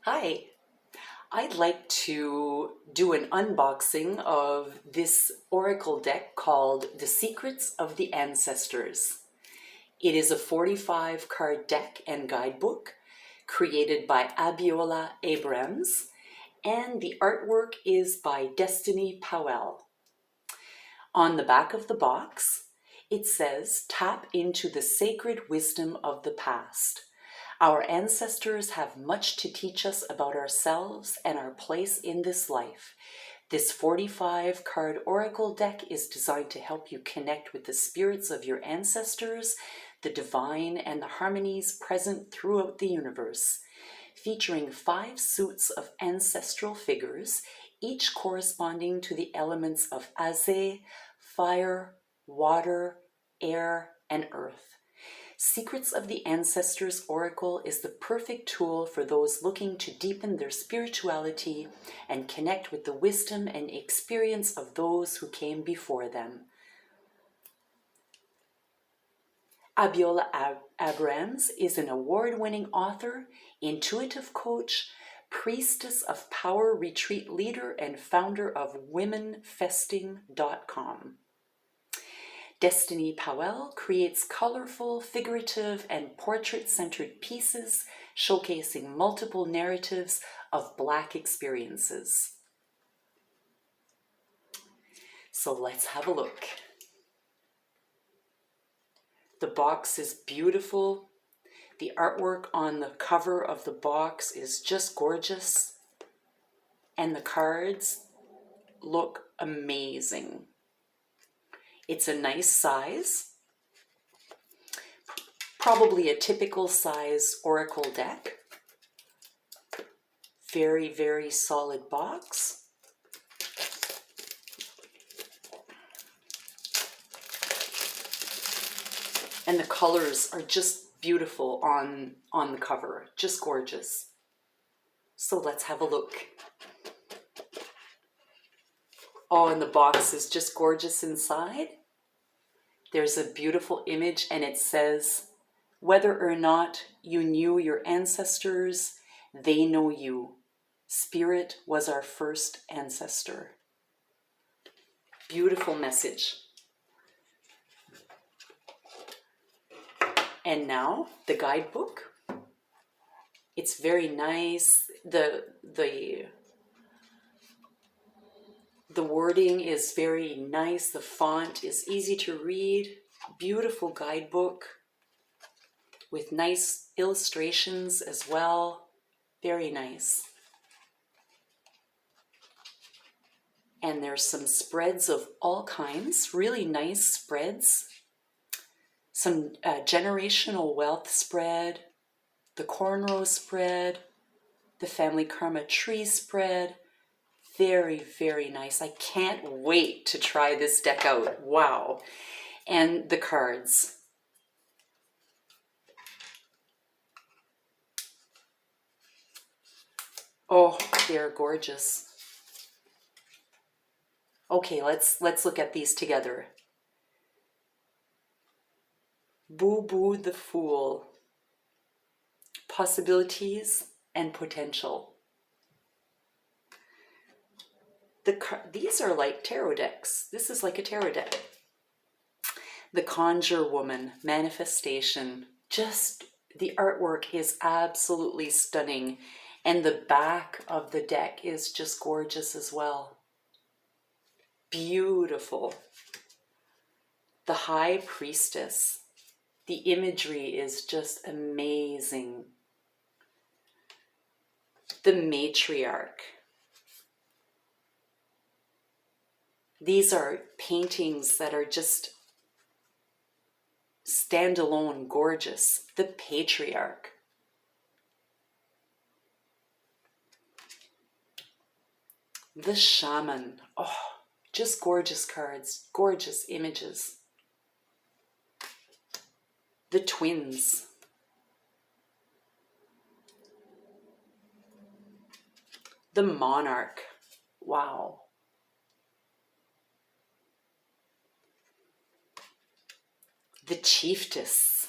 Hi, I'd like to do an unboxing of this oracle deck called The Secrets of the Ancestors. It is a 45 card deck and guidebook created by Abiola Abrams, and the artwork is by Destiny Powell. On the back of the box, it says, "Tap into the sacred wisdom of the past. Our ancestors have much to teach us about ourselves and our place in this life. This 45 card oracle deck is designed to help you connect with the spirits of your ancestors, the divine, and the harmonies present throughout the universe. Featuring 5 suits of ancestral figures, each corresponding to the elements of Aze, fire, water, air, and earth. Secrets of the Ancestors Oracle is the perfect tool for those looking to deepen their spirituality and connect with the wisdom and experience of those who came before them." Abiola Abrams is an award-winning author, intuitive coach, priestess of power retreat leader, and founder of womenfesting.com. Destiny Powell creates colorful, figurative, and portrait-centered pieces showcasing multiple narratives of Black experiences. So let's have a look. The box is beautiful. The artwork on the cover of the box is just gorgeous. And the cards look amazing. It's a nice size. Probably a typical size oracle deck. Very, very solid box. And the colors are just beautiful on the cover, just gorgeous. So let's have a look. Oh, and the box is just gorgeous inside. There's a beautiful image and it says, "Whether or not you knew your ancestors, they know you. Spirit was our first ancestor." Beautiful message. And now the guidebook. It's very nice. The wording is very nice. The font is easy to read. Beautiful guidebook with nice illustrations as well. Very nice. And there's some spreads of all kinds, really nice spreads. Some generational wealth spread, the cornrow spread, the family karma tree spread. Very, very nice. I can't wait to try this deck out. Wow. And the cards. Oh, they're gorgeous. Okay, let's look at these together. Boo Boo the Fool. Possibilities and potential. These are like tarot decks. This is like a tarot deck. The Conjure Woman, Manifestation. Just the artwork is absolutely stunning. And the back of the deck is just gorgeous as well. Beautiful. The High Priestess. The imagery is just amazing. The Matriarch. These are paintings that are just standalone, gorgeous. The Patriarch. The Shaman. Oh, just gorgeous cards, gorgeous images. The Twins. The Monarch. Wow. The Chiefess.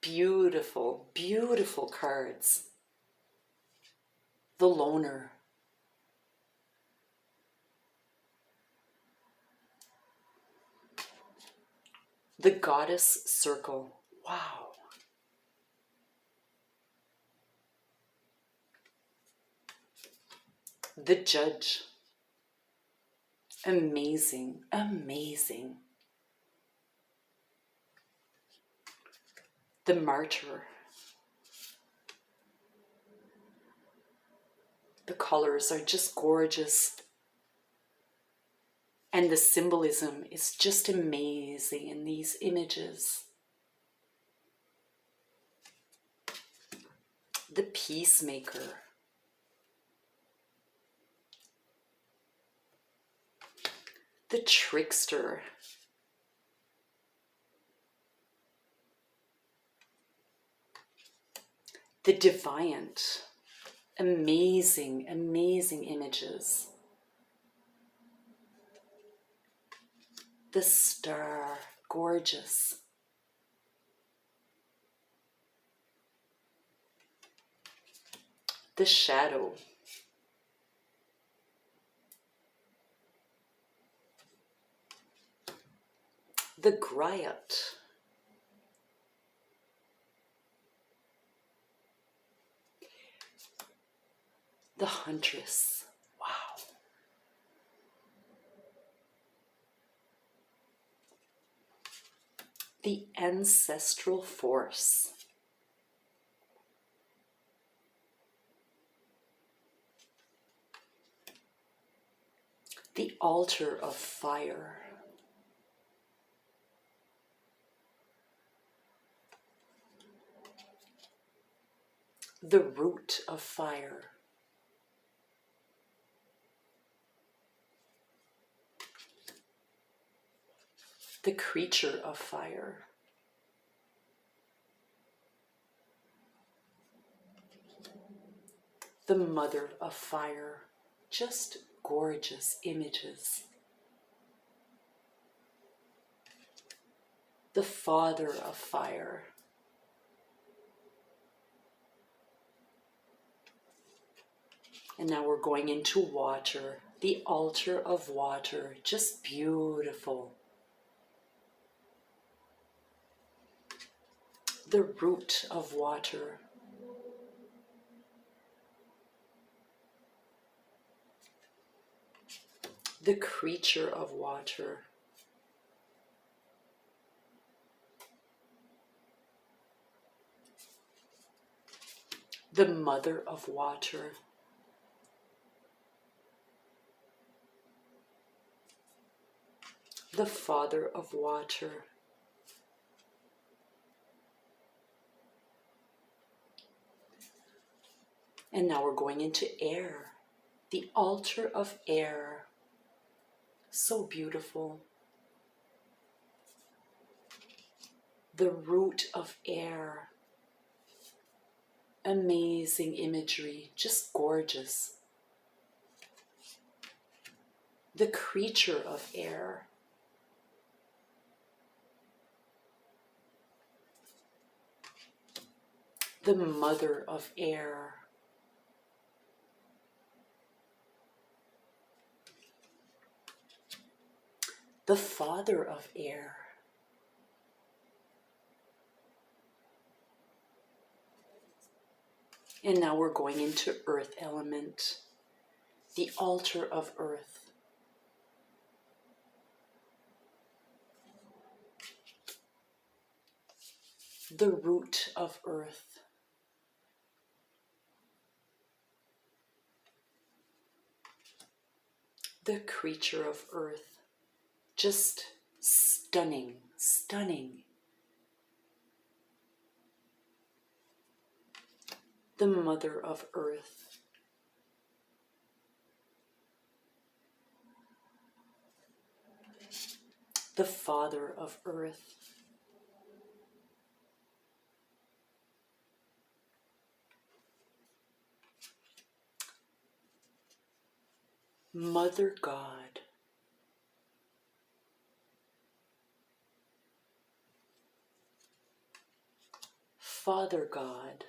Beautiful, beautiful cards. The Loner. The Goddess Circle. Wow. The Judge. Amazing, amazing. The Martyr. The colors are just gorgeous. And the symbolism is just amazing in these images. The Peacemaker. The Trickster. The Defiant. Amazing, amazing images. The Star. Gorgeous. The Shadow. The Griot. The Huntress. Wow. The Ancestral Force. The Altar of Fire. The Root of Fire. The Creature of Fire. The Mother of Fire. Just gorgeous images. The Father of Fire. And now we're going into water. The Altar of Water. Just beautiful. The Root of Water. The Creature of Water. The Mother of Water. The Father of Water. And now we're going into air. The Altar of Air. So beautiful. The Root of Air. Amazing imagery, just gorgeous. The Creature of Air. The Mother of Air. The Father of Air. And now we're going into Earth element. The Altar of Earth. The Root of Earth. The Creature of Earth. Just stunning, stunning. The Mother of Earth. The Father of Earth. Mother God. Father God,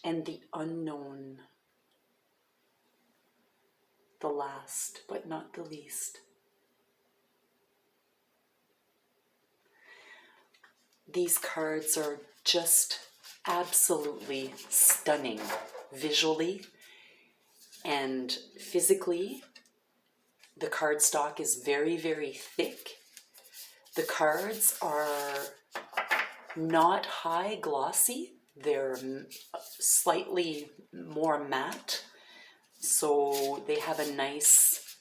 and the unknown, the last but not the least. These cards are just absolutely stunning visually and physically. The cardstock is very, very thick. The cards are not high glossy. They're slightly more matte. So they have a nice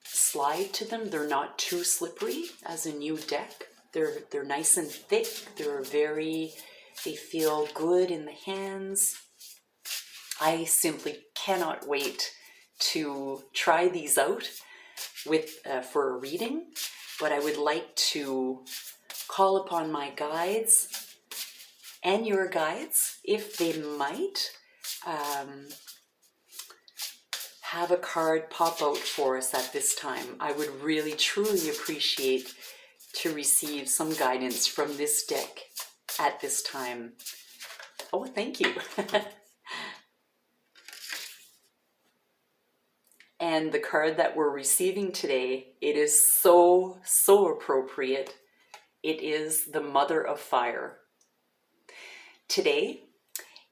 slide to them. They're not too slippery as a new deck. They're nice and thick. They feel good in the hands. I simply cannot wait to try these out for a reading, but I would like to call upon my guides and your guides if they might have a card pop out for us at this time. I would really truly appreciate to receive some guidance from this deck at this time. Oh, thank you. And the card that we're receiving today, it is so appropriate. It is the Mother of Fire. Today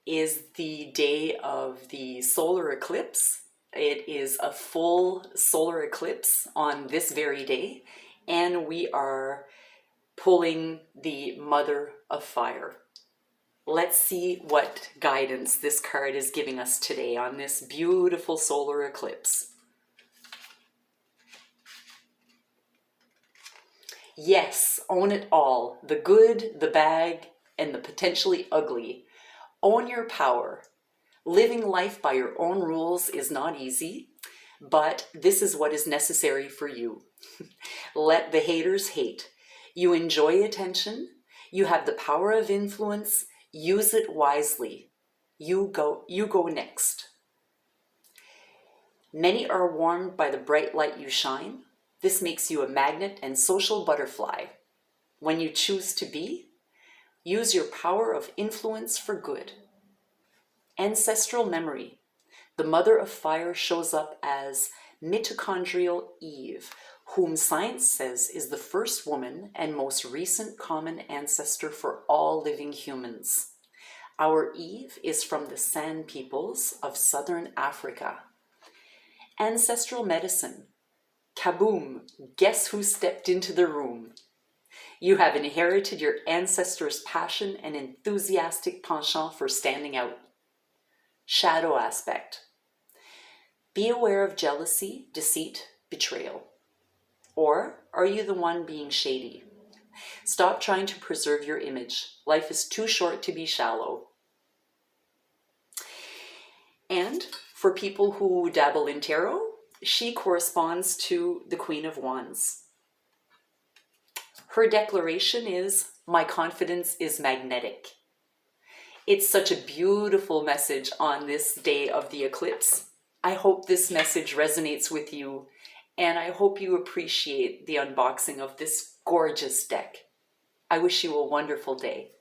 is the day of the solar eclipse. It is a full solar eclipse on this very day, and we are pulling the Mother of Fire. Let's see what guidance this card is giving us today on this beautiful solar eclipse. Yes, own it all. The good, the bad, and the potentially ugly. Own your power. Living life by your own rules is not easy, but this is what is necessary for you. Let the haters hate. You enjoy attention. You have the power of influence. Use it wisely. You go next. Many are warmed by the bright light you shine. This makes you a magnet and social butterfly. When you choose to be, use your power of influence for good. Ancestral memory. The Mother of Fire shows up as mitochondrial Eve, whom science says is the first woman and most recent common ancestor for all living humans. Our Eve is from the San peoples of southern Africa. Ancestral medicine. Kaboom! Guess who stepped into the room? You have inherited your ancestors' passion and enthusiastic penchant for standing out. Shadow aspect. Be aware of jealousy, deceit, betrayal. Or are you the one being shady? Stop trying to preserve your image. Life is too short to be shallow. And for people who dabble in tarot, she corresponds to the Queen of Wands. Her declaration is, "My confidence is magnetic." It's such a beautiful message on this day of the eclipse. I hope this message resonates with you, and I hope you appreciate the unboxing of this gorgeous deck. I wish you a wonderful day.